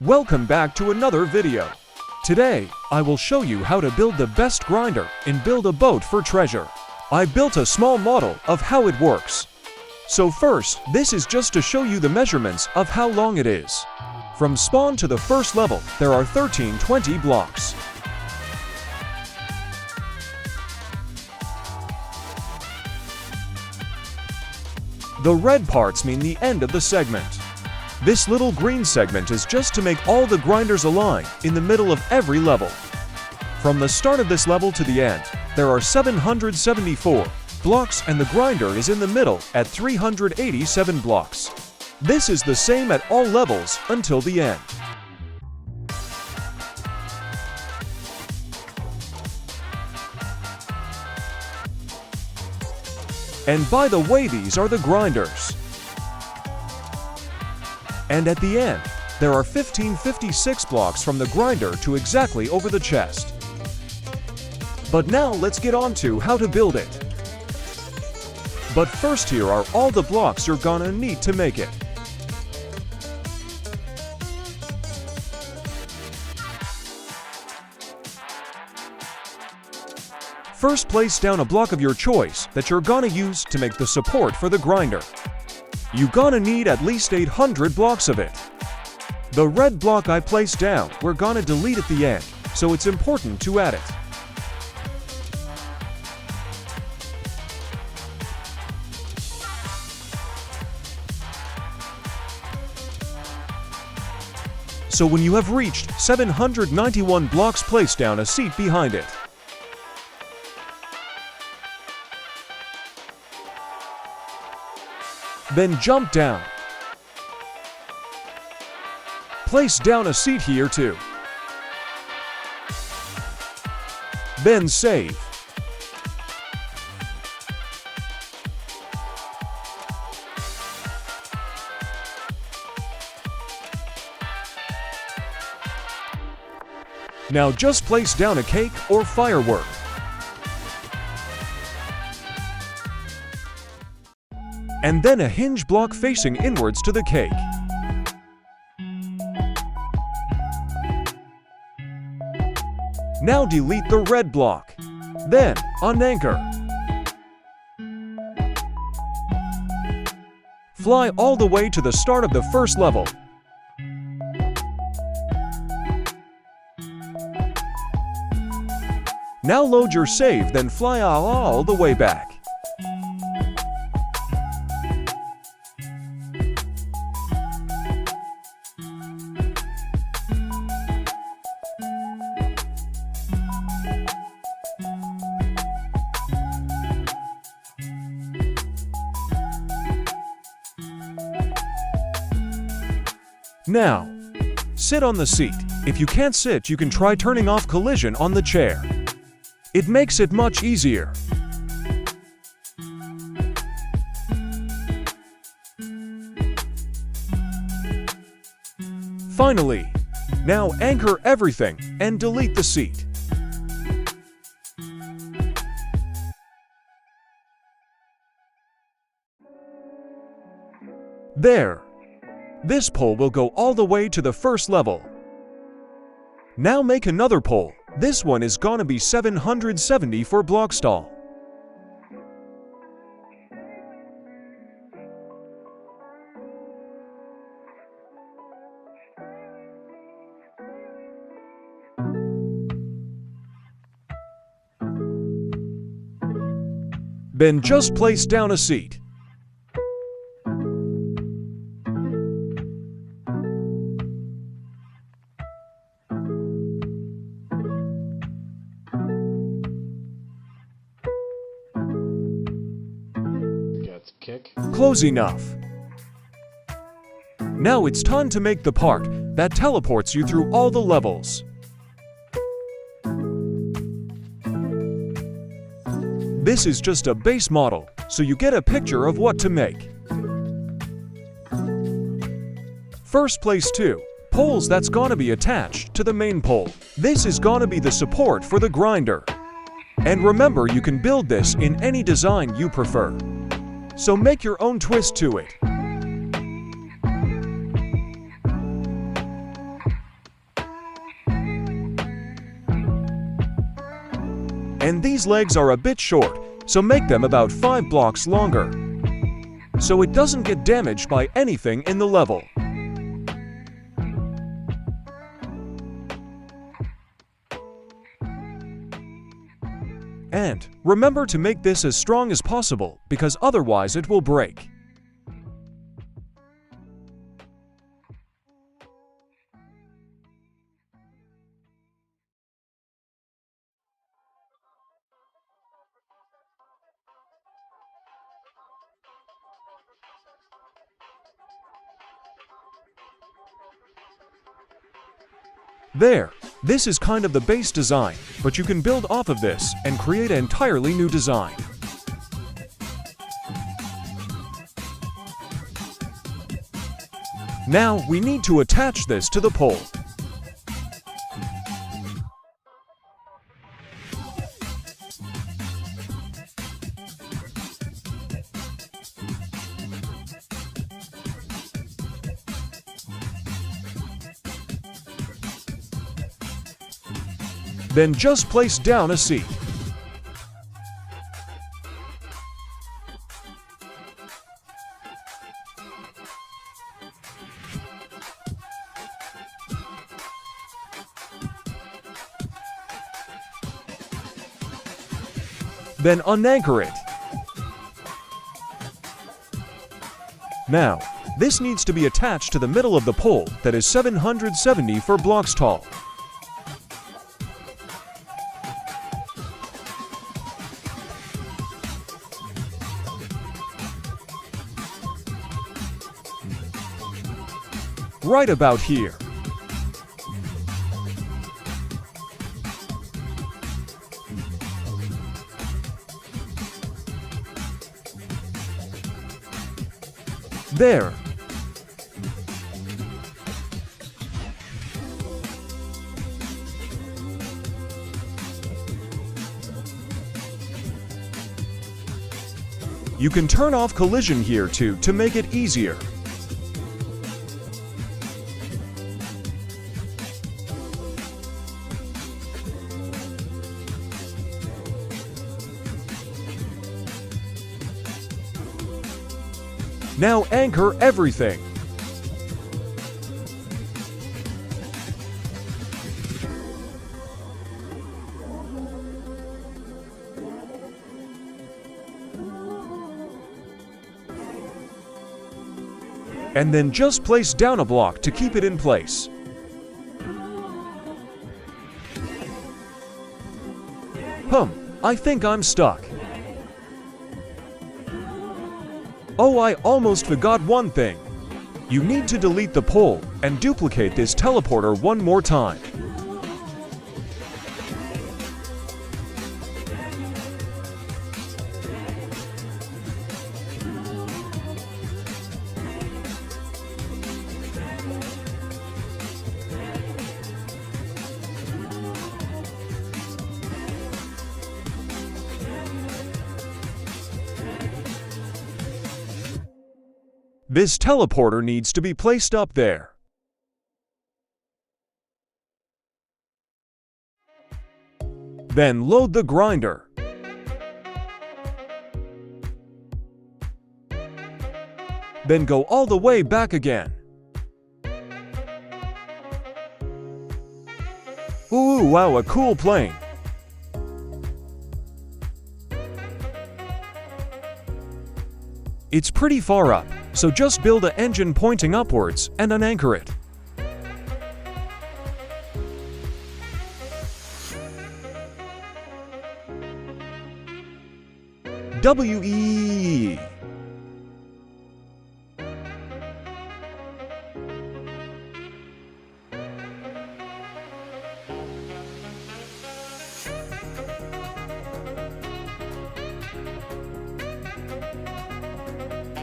Welcome back to another video. Today, I will show you how to build the best grinder in Build a Boat for Treasure. I built a small model of how it works. So first, this is just to show you the measurements of how long it is. From spawn to the first level, there are 1320 blocks. The red parts mean the end of the segment. This little green segment is just to make all the grinders align in the middle of every level. From the start of this level to the end, there are 774 blocks and the grinder is in the middle at 387 blocks. This is the same at all levels until the end. And by the way, these are the grinders. And at the end, there are 1556 blocks from the grinder to exactly over the chest. But now let's get on to how to build it. But first, here are all the blocks you're gonna need to make it. First, place down a block of your choice that you're gonna use to make the support for the grinder. You're gonna need at least 800 blocks of it. The red block I placed down, we're gonna delete at the end, so it's important to add it. So when you have reached 791 blocks, place down a seat behind it. Then jump down. Place down a seat here too. Then save. Now just place down a cake or firework. And then a hinge block facing inwards to the cake. Now delete the red block. Then, unanchor. Fly all the way to the start of the first level. Now load your save, then fly all the way back. Now, sit on the seat. If you can't sit, you can try turning off collision on the chair. It makes it much easier. Finally, now anchor everything and delete the seat. There. This pole will go all the way to the first level. Now make another pole. This one is gonna be 770 for block stall. Then just place down a seat. Close enough. Now it's time to make the part that teleports you through all the levels. This is just a base model, so you get a picture of what to make. First, place 2 poles that's gonna be attached to the main pole. This is gonna be the support for the grinder. And remember, you can build this in any design you prefer. So make your own twist to it. And these legs are a bit short, so make them about 5 blocks longer, so it doesn't get damaged by anything in the level. And remember to make this as strong as possible, because otherwise it will break. There, this is kind of the base design, but you can build off of this and create an entirely new design. Now we need to attach this to the pole. Then just place down a seat. Then unanchor it. Now, this needs to be attached to the middle of the pole that is 774 blocks tall. Right about here. There. You can turn off collision here too to make it easier. Now anchor everything. And then just place down a block to keep it in place. I think I'm stuck. Oh, I almost forgot one thing. You need to delete the pole and duplicate this teleporter one more time. This teleporter needs to be placed up there. Then load the grinder. Then go all the way back again. Ooh, wow, a cool plane. It's pretty far up, so just build an engine pointing upwards and unanchor it. WEEE.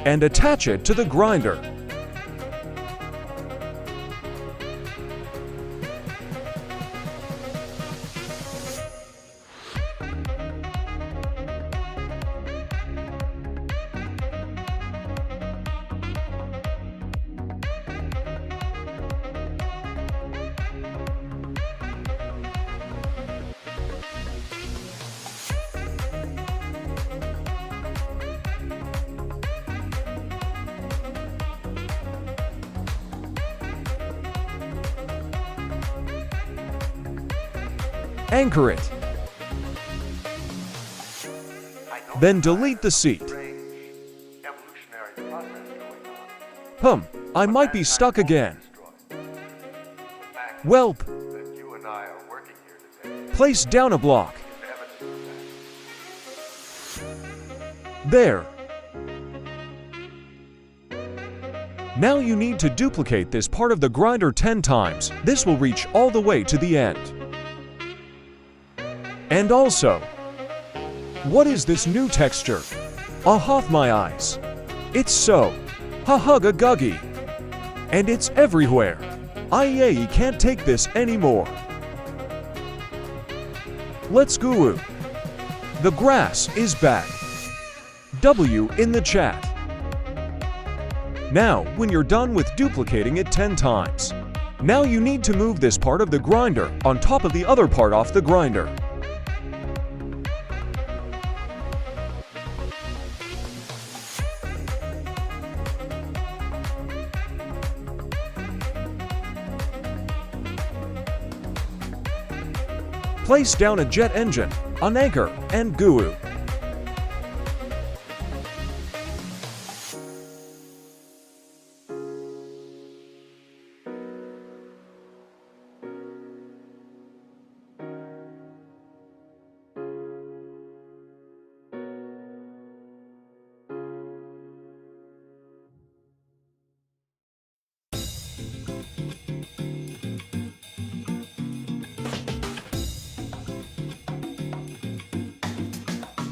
And attach it to the grinder. Anchor it. Then delete the seat. I might be stuck again. Welp. Place down a block. There. Now you need to duplicate this part of the grinder 10 times. This will reach all the way to the end. And also, what is this new texture? Ah, my eyes. It's so ha-hugga-guggy. And it's everywhere. I can't take this anymore. Let's goo. The grass is back. W in the chat. Now, when you're done with duplicating it 10 times, now you need to move this part of the grinder on top of the other part off the grinder. Place down a jet engine, an anchor, and goo.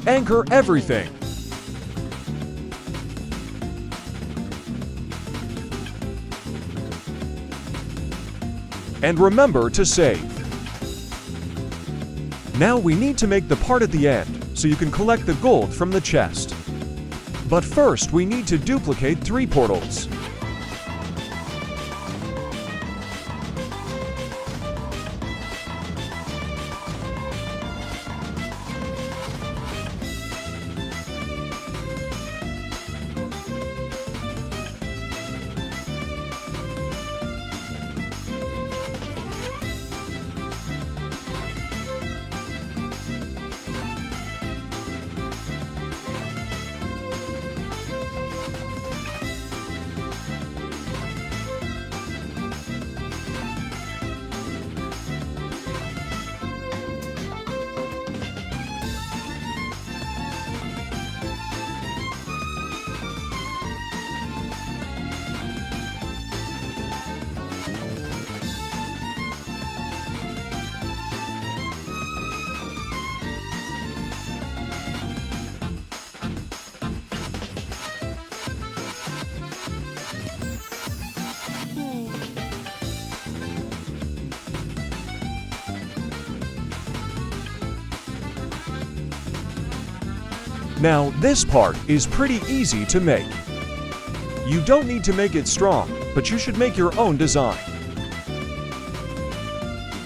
Anchor everything. And remember to save. Now we need to make the part at the end, so you can collect the gold from the chest. But first we need to duplicate 3 portals. Now, this part is pretty easy to make. You don't need to make it strong, but you should make your own design.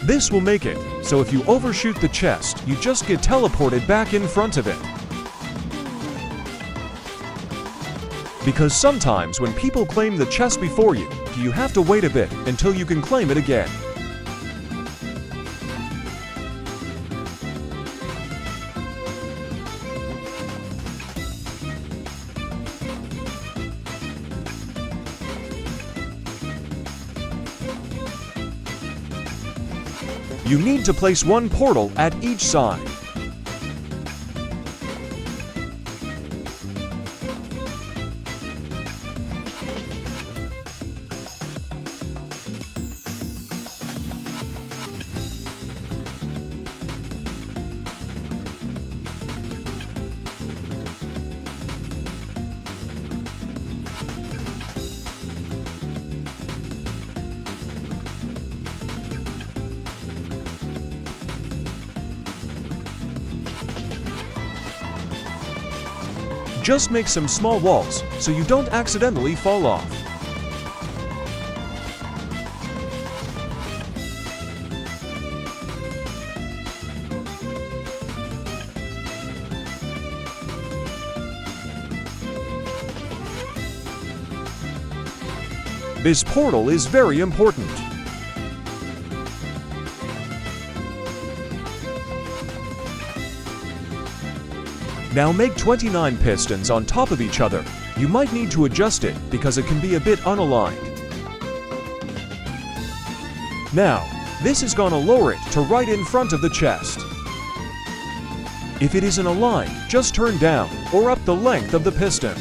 This will make it so if you overshoot the chest, you just get teleported back in front of it. Because sometimes when people claim the chest before you, you have to wait a bit until you can claim it again. You need to place 1 portal at each side. Just make some small walls so you don't accidentally fall off. This portal is very important. Now make 29 pistons on top of each other. You might need to adjust it because it can be a bit unaligned. Now, this is gonna lower it to right in front of the chest. If it isn't aligned, just turn down or up the length of the piston.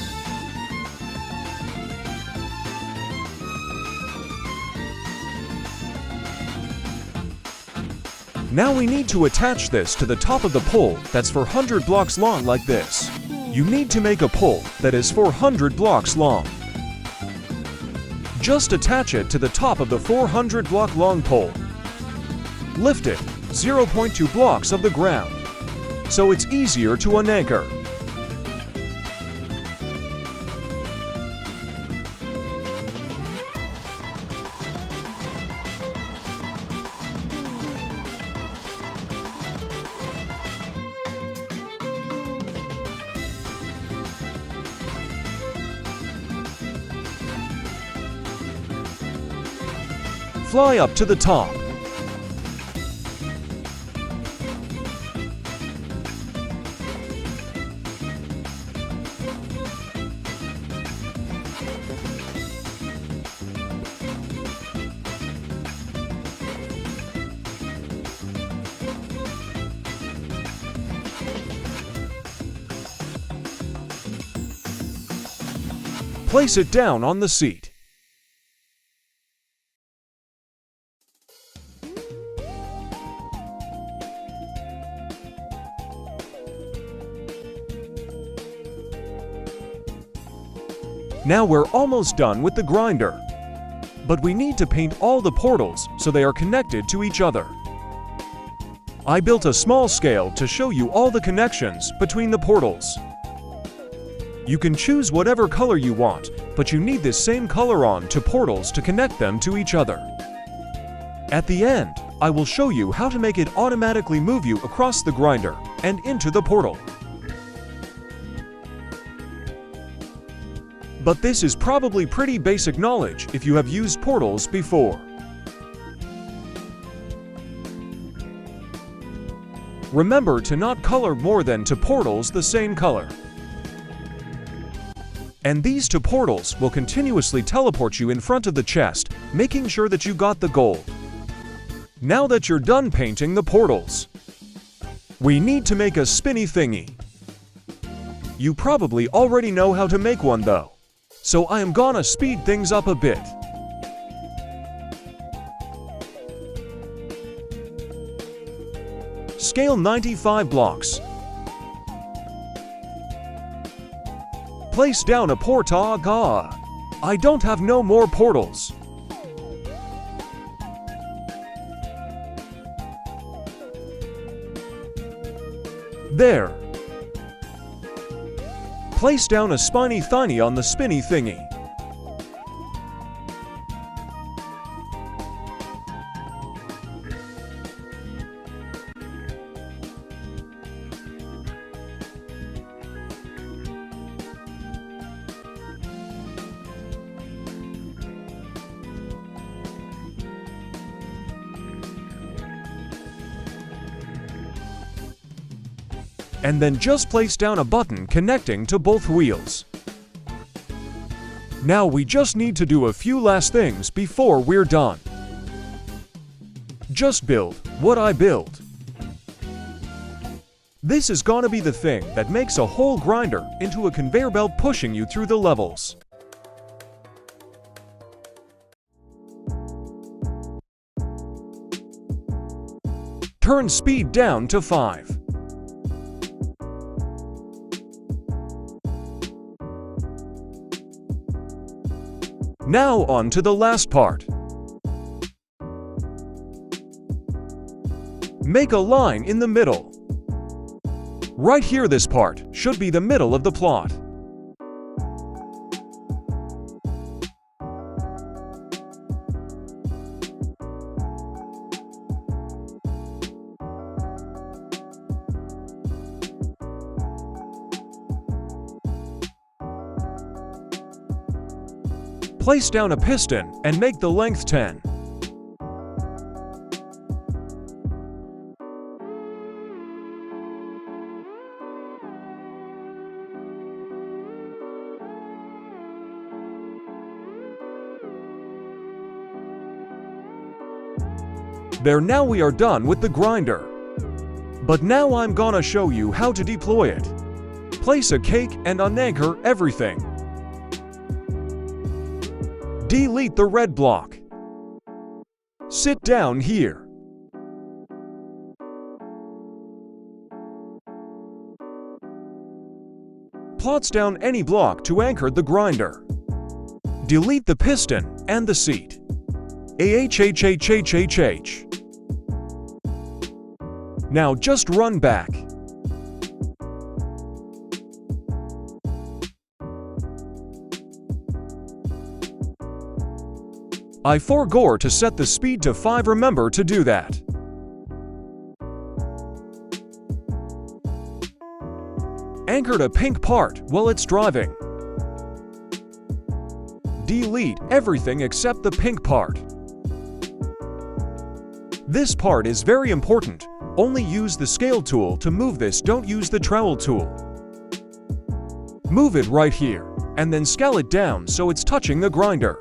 Now we need to attach this to the top of the pole that's 400 blocks long like this. You need to make a pole that is 400 blocks long. Just attach it to the top of the 400 block long pole. Lift it 0.2 blocks of the ground, so it's easier to unanchor. Fly up to the top. Place it down on the seat. Now we're almost done with the grinder. But we need to paint all the portals so they are connected to each other. I built a small scale to show you all the connections between the portals. You can choose whatever color you want, but you need this same color on to portals to connect them to each other. At the end, I will show you how to make it automatically move you across the grinder and into the portal. But this is probably pretty basic knowledge if you have used portals before. Remember to not color more than 2 portals the same color. And these 2 portals will continuously teleport you in front of the chest, making sure that you got the gold. Now that you're done painting the portals, we need to make a spinny thingy. You probably already know how to make one though, so I am gonna speed things up a bit. Scale 95 blocks. Place down a portal. I don't have no more portals. There. Place down a spiny thingy on the spinny thingy. And then just place down a button connecting to both wheels. Now we just need to do a few last things before we're done. Just build what I built. This is gonna be the thing that makes a whole grinder into a conveyor belt pushing you through the levels. Turn speed down to 5. Now on to the last part. Make a line in the middle. Right here, this part should be the middle of the plot. Place down a piston and make the length 10. There, now we are done with the grinder. But now I'm gonna show you how to deploy it. Place a cake and unanchor everything. Delete the red block. Sit down here. Plots down any block to anchor the grinder. Delete the piston and the seat. AHHHHHH. Now just run back. I forgot to set the speed to 5. Remember to do that. Anchor a pink part while it's driving. Delete everything except the pink part. This part is very important. Only use the scale tool to move this, don't use the trowel tool. Move it right here, and then scale it down so it's touching the grinder.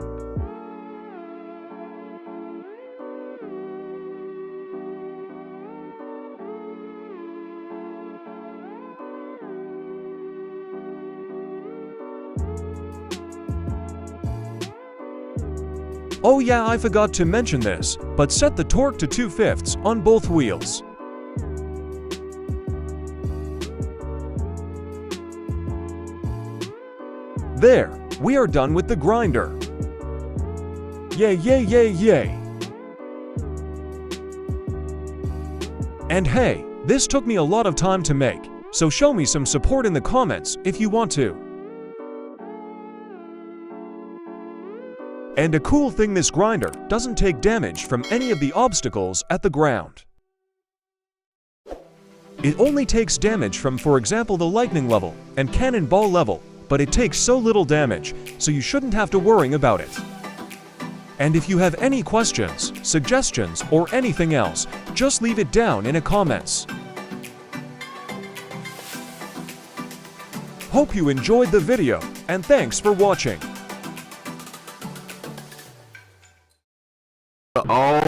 Oh yeah, I forgot to mention this, but set the torque to 2/5 on both wheels. There, we are done with the grinder. Yay, yay, yay, yay. And hey, this took me a lot of time to make, so show me some support in the comments if you want to. And a cool thing, this grinder doesn't take damage from any of the obstacles at the ground. It only takes damage from, for example, the lightning level and cannonball level, but it takes so little damage, so you shouldn't have to worry about it. And if you have any questions, suggestions, or anything else, just leave it down in the comments. Hope you enjoyed the video, and thanks for watching. Oh.